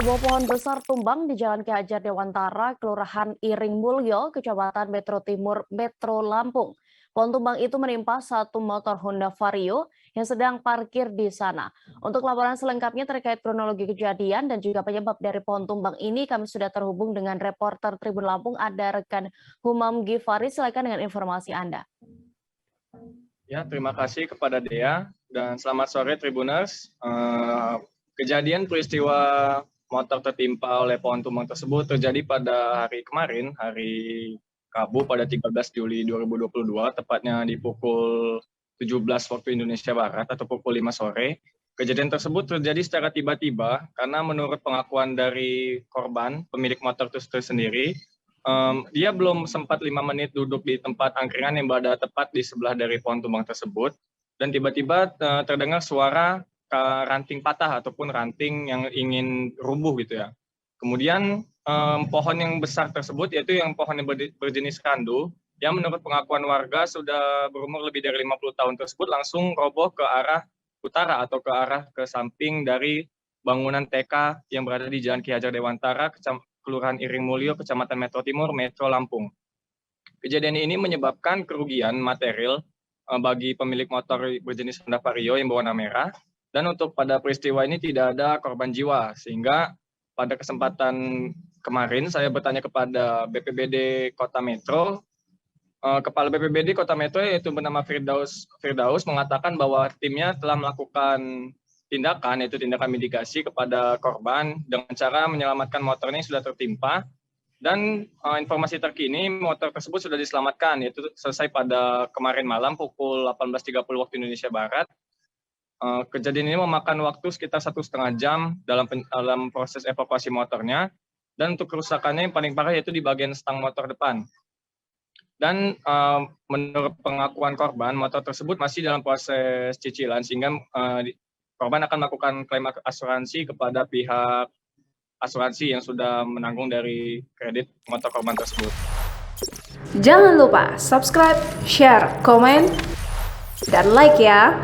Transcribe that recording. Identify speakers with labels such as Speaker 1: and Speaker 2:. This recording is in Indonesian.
Speaker 1: Sebuah pohon besar tumbang di Jalan Ki Hajar Dewantara, Kelurahan Iring Mulyo, Kecamatan Metro Timur, Metro Lampung. Pohon tumbang itu menimpa satu motor Honda Vario yang sedang parkir di sana. Untuk laporan selengkapnya terkait kronologi kejadian dan juga penyebab dari pohon tumbang ini, kami sudah terhubung dengan reporter Tribun Lampung, ada rekan Humam Gifari. Silakan dengan informasi Anda.
Speaker 2: Ya, terima kasih kepada Dea dan selamat sore Tribuners. Kejadian peristiwa motor tertimpa oleh pohon tumbang tersebut terjadi pada hari kemarin, hari Rabu pada 13 Juli 2022, tepatnya di pukul 17 waktu Indonesia Barat atau pukul 5 sore. Kejadian tersebut terjadi secara tiba-tiba karena menurut pengakuan dari korban, pemilik motor itu sendiri, dia belum sempat 5 menit duduk di tempat angkringan yang berada tepat di sebelah dari pohon tumbang tersebut, dan tiba-tiba terdengar suara ranting patah ataupun ranting yang ingin rubuh gitu ya. Kemudian pohon yang besar tersebut, yaitu yang pohon yang berjenis randu, yang menurut pengakuan warga sudah berumur lebih dari 50 tahun tersebut, langsung roboh ke arah utara atau ke arah ke samping dari bangunan TK yang berada di Jalan Ki Hajar Dewantara, Kelurahan Iring Mulyo, Kecamatan Metro Timur, Metro Lampung. Kejadian ini menyebabkan kerugian material bagi pemilik motor berjenis Honda Vario yang berwarna merah, dan untuk pada peristiwa ini tidak ada korban jiwa, sehingga pada kesempatan kemarin saya bertanya kepada BPBD Kota Metro. Kepala BPBD Kota Metro yaitu bernama Firdaus mengatakan bahwa timnya telah melakukan tindakan, yaitu tindakan mitigasi kepada korban dengan cara menyelamatkan motornya yang sudah tertimpa, dan informasi terkini motor tersebut sudah diselamatkan, yaitu selesai pada kemarin malam pukul 18.30 waktu Indonesia Barat. Kejadian ini memakan waktu sekitar 1,5 jam dalam proses evakuasi motornya, dan untuk kerusakannya yang paling parah yaitu di bagian stang motor depan. Dan menurut pengakuan korban, motor tersebut masih dalam proses cicilan, sehingga korban akan melakukan klaim asuransi kepada pihak asuransi yang sudah menanggung dari kredit motor korban tersebut.
Speaker 3: Jangan lupa subscribe, share, komen, dan like ya.